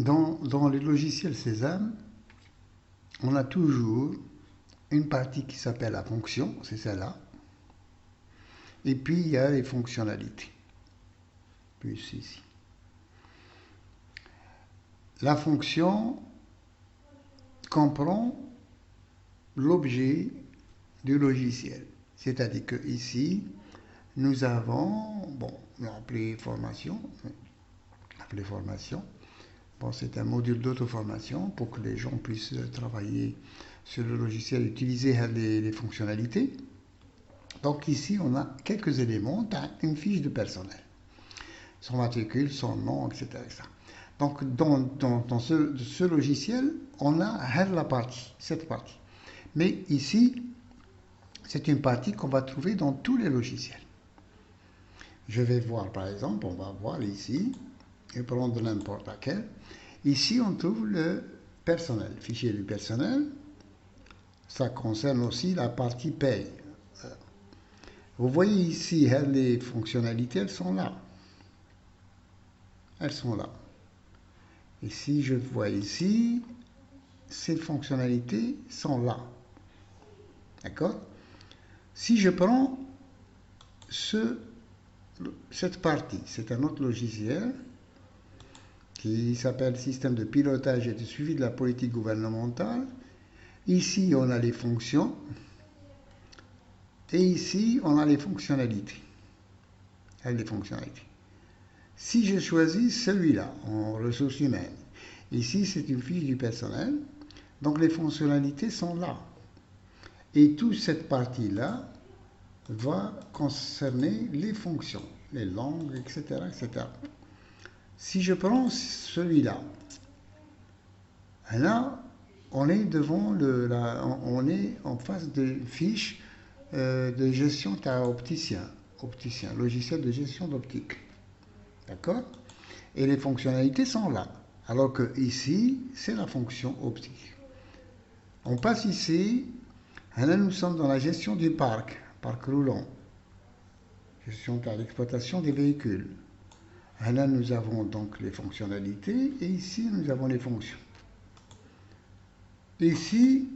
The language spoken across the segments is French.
Dans les logiciels Sésame, on a toujours une partie qui s'appelle la fonction, c'est celle-là. Et puis il y a les fonctionnalités. Plus ici. La fonction comprend l'objet du logiciel. C'est-à-dire que ici, nous avons, bon, on l'a appelé formation. Bon, c'est un module d'auto-formation pour que les gens puissent travailler sur le logiciel, utiliser les fonctionnalités. Donc ici, on a quelques éléments, une fiche de personnel. Son matricule, son nom, etc. etc. Donc dans ce logiciel, on a cette partie. Mais ici, c'est une partie qu'on va trouver dans tous les logiciels. Je vais voir, par exemple, on va voir ici, et prendre n'importe laquelle. Ici, on trouve le personnel, fichier du personnel. Ça concerne aussi la partie paye. Vous voyez ici, les fonctionnalités, elles sont là. Elles sont là. Et si je vois ici, ces fonctionnalités sont là. D'accord? Si je prends cette partie, c'est un autre logiciel qui s'appelle Système de pilotage et de suivi de la politique gouvernementale. Ici, on a les fonctions. Et ici, on a les fonctionnalités. Si je choisis celui-là, en ressources humaines, ici, c'est une fiche du personnel. Donc, les fonctionnalités sont là. Et toute cette partie-là va concerner les fonctions, les langues, etc., etc. Si je prends celui-là, là, on est devant on est en face de fiches de gestion opticien, logiciel de gestion d'optique. D'accord? Et les fonctionnalités sont là. Alors que ici, c'est la fonction optique. On passe ici, et là nous sommes dans la gestion du parc roulant, gestion de l'exploitation des véhicules. Et là nous avons donc les fonctionnalités et ici nous avons les fonctions. Ici,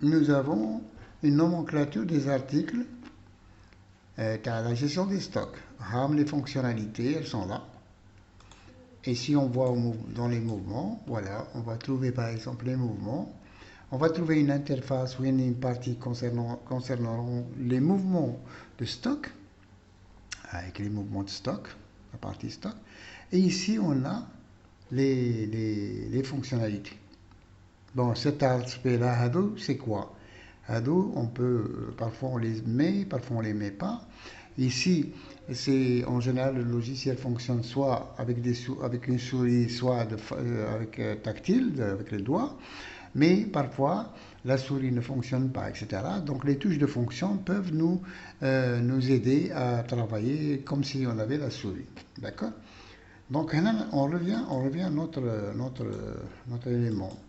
nous avons une nomenclature des articles, la gestion des stocks. Les fonctionnalités, elles sont là. Et si on voit dans les mouvements, voilà, on va trouver par exemple les mouvements. On va trouver une interface ou une partie concernant les mouvements de stock, avec les mouvements de stock, la partie stock. Et ici, on a les fonctionnalités. Bon, cet aspect-là, c'est quoi? On peut, parfois on les met, parfois on les met pas. Ici, c'est en général le logiciel fonctionne soit avec une souris, soit avec tactile, avec les doigts. Mais parfois, la souris ne fonctionne pas, etc. Donc les touches de fonction peuvent nous aider à travailler comme si on avait la souris. D'accord? Donc on revient à notre élément.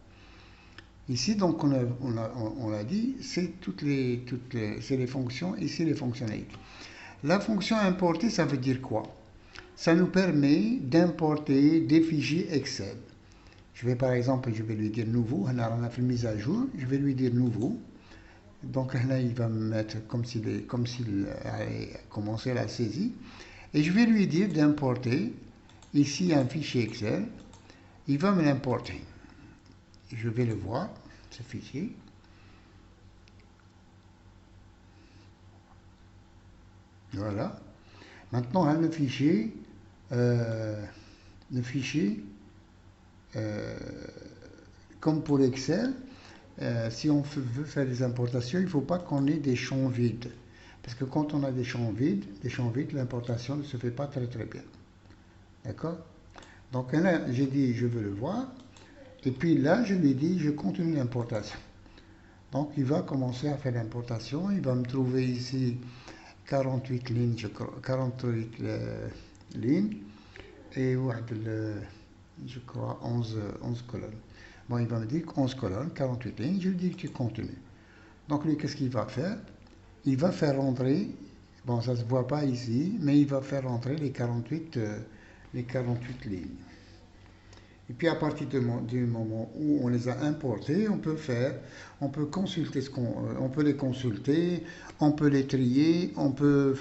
Ici, donc, on l'a dit, c'est c'est les fonctions, ici les fonctionnalités. La fonction importer, ça veut dire quoi? Ça nous permet d'importer des fichiers Excel. Je vais par exemple, je vais lui dire nouveau, on a fait une mise à jour, je vais lui dire nouveau. Donc là, il va me mettre comme s'il avait commencé la saisie. Et je vais lui dire d'importer ici un fichier Excel. Il va me l'importer. Je vais le voir, ce fichier. Voilà. Maintenant, le fichier, comme pour Excel, si on veut faire des importations, il ne faut pas qu'on ait des champs vides. Parce que quand on a des champs vides, l'importation ne se fait pas très très bien. D'accord? Donc là, j'ai dit je veux le voir. Et puis là, je lui dis je continue l'importation. Donc il va commencer à faire l'importation. Il va me trouver ici 48 lignes, je crois, 48 lignes. Et je crois 11 colonnes. Bon, il va me dire 11 colonnes, 48 lignes, je lui dis que tu continues. Donc lui, qu'est-ce qu'il va faire? Il va faire rentrer, bon ça ne se voit pas ici, mais il va faire rentrer les 48 lignes. Et puis à partir du moment où on les a importés, on peut consulter on peut les consulter, on peut les trier, on peut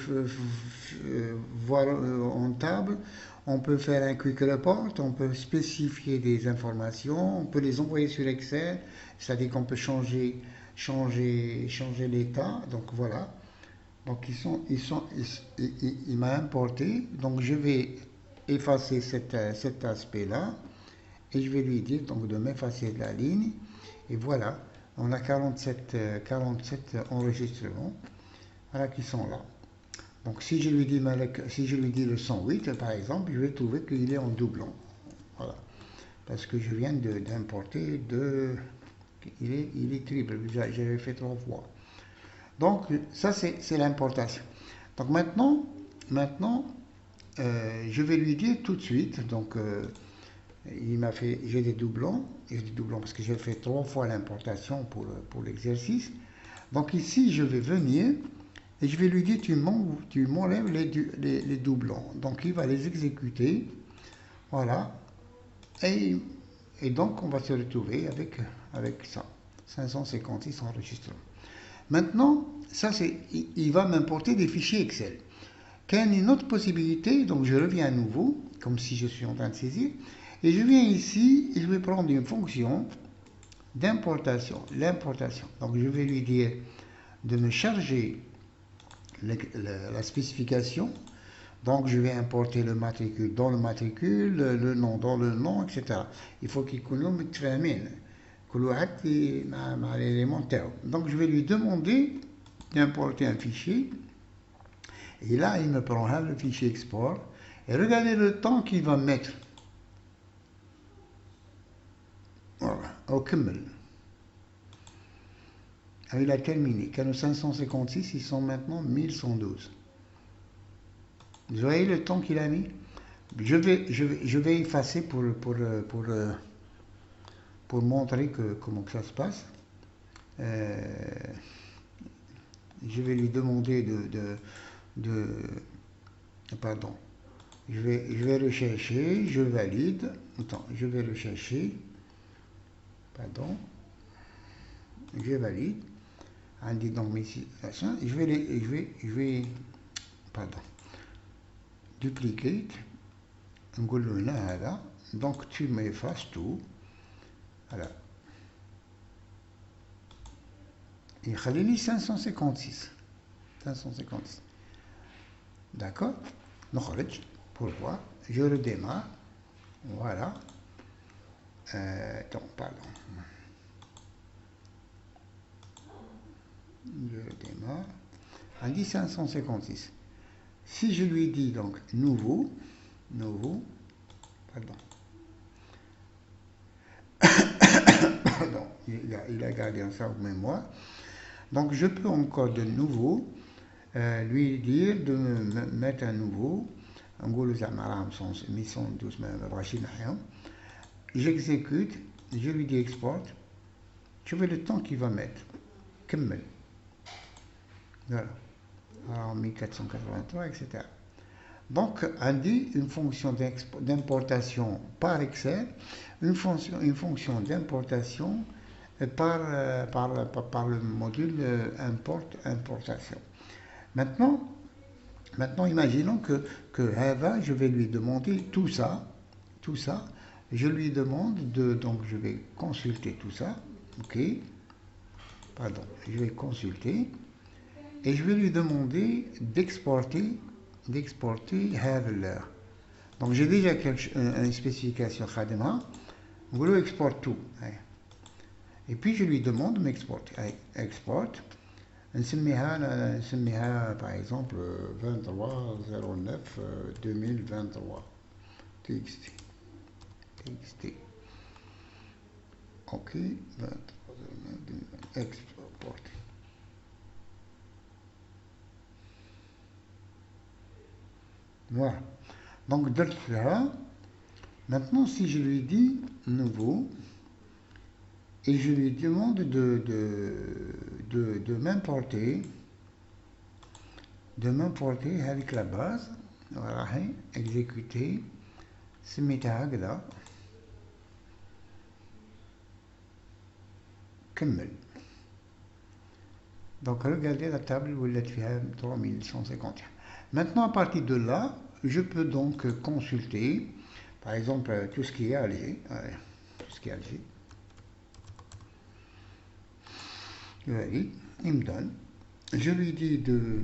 voir en table, on peut faire un quick report, on peut spécifier des informations, on peut les envoyer sur Excel, c'est-à-dire qu'on peut changer l'état. Donc voilà. Donc il m'a importé. Donc je vais effacer cet aspect-là. Et je vais lui dire donc de m'effacer de la ligne. Et voilà, on a 47 enregistrements, voilà, qui sont là. Donc si je lui dis le 108 par exemple, je vais trouver qu'il est en doublon. Voilà. Parce que je viens d'importer il est triple, j'avais fait 3 fois. Donc ça c'est l'importation. Donc maintenant je vais lui dire tout de suite, donc j'ai des doublons parce que j'ai fait 3 fois l'importation pour l'exercice. Donc ici, je vais venir et je vais lui dire, tu m'enlèves les doublons. Donc il va les exécuter. Voilà. Et, donc on va se retrouver avec ça. 556 enregistrements. Maintenant, il va m'importer des fichiers Excel. Quelle est une autre possibilité? Donc je reviens à nouveau, comme si je suis en train de saisir. Et je viens ici et je vais prendre une fonction d'importation, l'importation. Donc je vais lui dire de me charger la spécification. Donc je vais importer le matricule dans le matricule, le nom dans le nom, etc. Il faut qu'il كلهم متفاهمين كل واحد مع l'élément تاعو. Donc je vais lui demander d'importer un fichier. Et là il me prend le fichier export. Et regardez le temps qu'il va mettre. Voilà, au Kimmel. Il a terminé. Canon 556, ils sont maintenant 1112. Vous voyez le temps qu'il a mis? Je vais effacer pour montrer comment que ça se passe. Je vais lui demander pardon. Je vais rechercher, je valide. Attends, je vais rechercher. Pardon. Je valide. عندي donc ici je vais pardon duplicate نقول له هنا هذا donc tu m'effaces tout. Voilà. يخلي لي 556 d'accord. نخرج pour voir, je redémarre. Voilà. Donc pardon, je redémarre. On dit 556. Si je lui dis donc nouveau, pardon, pardon, il a gardé ça en mémoire. Donc je peux encore de nouveau lui dire de me mettre un nouveau. J'exécute, je lui dis export. Je veux le temps qu'il va mettre. Kimmel. Voilà. Alors 1483, etc. Donc, on dit une fonction d'importation par Excel, une fonction d'importation par le module importation. Maintenant, imaginons que Eva, je vais lui demander tout ça. Je lui demande donc je vais consulter tout ça. Ok. Pardon, je vais consulter. Et je vais lui demander d'exporter Haveler. Donc j'ai déjà une spécification Khadima. On va exporter tout. Et puis je lui demande de m'exporter. Export. نسميها par exemple 23/09/2023 txt. Ok, 23/09/2023 export. Voilà. Donc là, maintenant si je lui dis nouveau et je lui demande de m'importer avec la base, voilà, exécuter, سميتها هكذا. كمل. Donc regardez la table où il est fait 3151. Maintenant, à partir de là, je peux donc consulter, par exemple, tout ce qui est Alger. Tout ce qui est Alger. Il me donne. Je lui dis de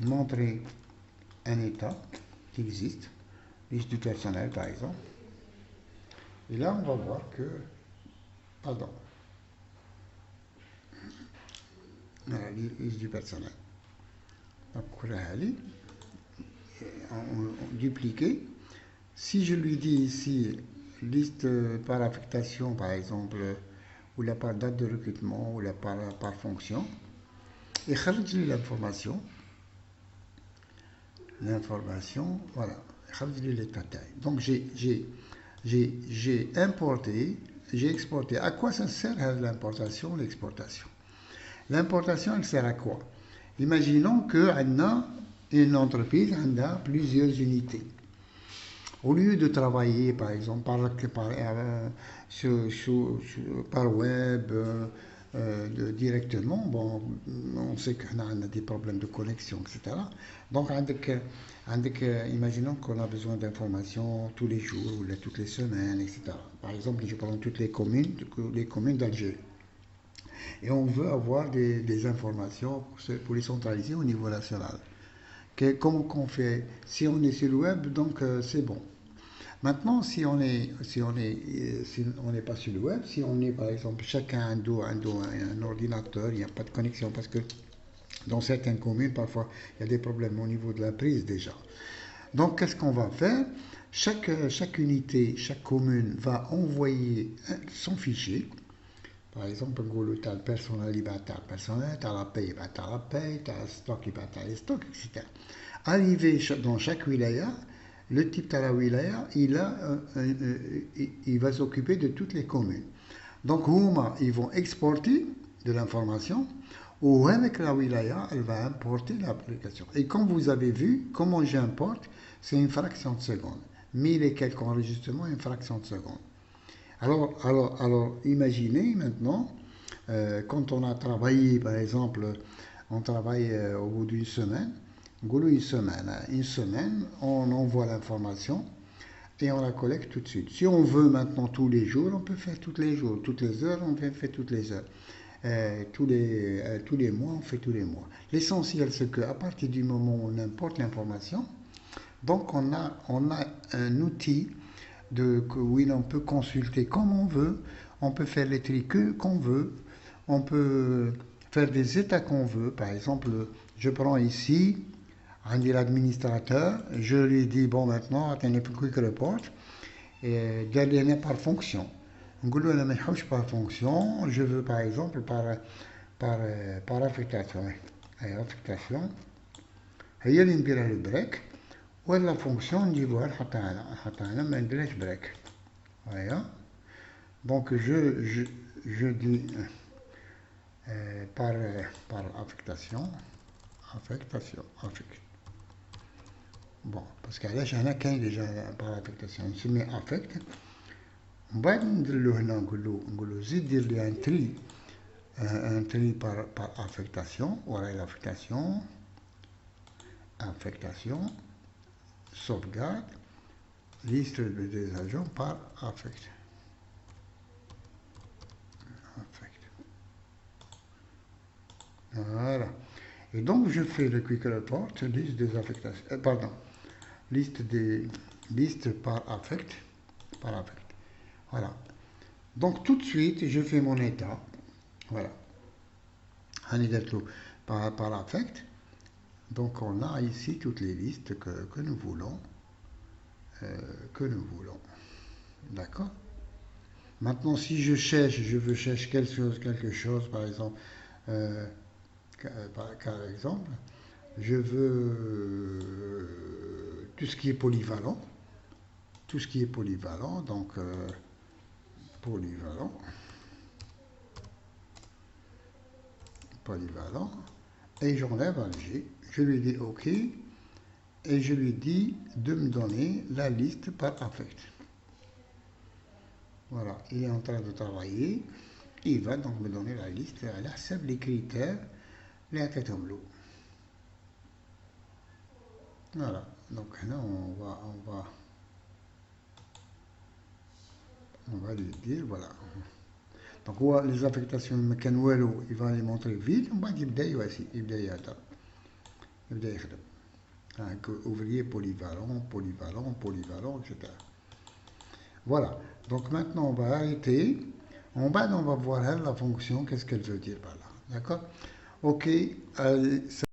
montrer un état qui existe, liste du personnel par exemple. Et là, on va voir que, pardon, liste du personnel. Donc, dupliquer. Si je lui dis ici liste par affectation, par exemple, ou la par date de recrutement, ou la par fonction, et j'ai l'information, voilà, les détails. Donc j'ai importé, j'ai exporté. À quoi ça sert l'importation, l'exportation? L'importation, elle sert à quoi? Imaginons qu'on a une entreprise, on a plusieurs unités. Au lieu de travailler, par exemple, par web, directement, bon, on sait qu'on a des problèmes de connexion, etc. Donc, imaginons qu'on a besoin d'informations tous les jours ou toutes les semaines, etc. Par exemple, je prends toutes les communes d'Algérie. Et on veut avoir des informations pour les centraliser au niveau national. Comment qu'on fait? Si on est sur le web, donc c'est bon. Maintenant, si on n'est pas sur le web, si on est par exemple chacun un ordinateur, il n'y a pas de connexion parce que dans certaines communes, parfois, il y a des problèmes au niveau de la prise déjà. Donc, qu'est-ce qu'on va faire? Chaque unité, chaque commune va envoyer son fichier. Par exemple, tu as le personnel, tu as le personnel, tu as la paye, tu as la paye, tu as le stock, tu as les stocks, etc. Arrivé dans chaque wilaya, le type de la wilaya, il va s'occuper de toutes les communes. Donc, ils vont exporter de l'information, ou avec la wilaya, elle va importer l'application. Et comme vous avez vu, comment j'importe, c'est une fraction de seconde. 1000 et quelques enregistrements, une fraction de seconde. Alors, imaginez maintenant, quand on a travaillé, par exemple, on travaille au bout d'une semaine, une semaine, on envoie l'information et on la collecte tout de suite. Si on veut maintenant tous les jours, on peut faire tous les jours, toutes les heures, on fait toutes les heures. Tous les mois, on fait tous les mois. L'essentiel, c'est qu'à partir du moment où on importe l'information, donc on a un outil où on peut consulter comme on veut, on peut faire les tri qu'on veut, on peut faire des états qu'on veut. Par exemple, je prends ici, on dit l'administrateur, je lui dis, bon maintenant, attendez un quick report, et dernier par fonction. On dit, par fonction, je veux par exemple par affectation. Affectation, هي اللي نديرها le break. ولا فونكسيون نجيبوها نحطها هنا ما نديرهاش بريك. Voilà. Donc je dis par affectation. Bon, parce qu'علاش هنا كاين ديجا par affectation نسمي affect. ومن بعد نديرلو هنا نقولو زيد دير لي ان تري par affectation. Voilà l'affectation. Sauvegarde, liste des agents par affect. Voilà. Et donc je fais le quick report, liste des affectations, liste par affect. Voilà. Donc tout de suite, je fais mon état. Voilà. Par affect. Donc on a ici toutes les listes que nous voulons. D'accord? Maintenant, si je veux chercher quelque chose, par exemple, je veux tout ce qui est polyvalent. Donc polyvalent, et j'enlève Alger. Je lui dis OK, et je lui dis de me donner la liste par affect. Voilà, il est en train de travailler. il va donc me donner la liste على حسب les critères اللي عطيتهم له. Voilà, donc là on va lui dire voilà. Donc les affectations ما كان والو il va les montrer vite ومن بعد يبدا يواسي يبدا يهضر يبدا يخدم. Donc, ouvrier polyvalent, etc. Voilà. Donc maintenant, on va arrêter. En bas, on va voir la fonction, qu'est-ce qu'elle veut dire par là. D'accord? Ok.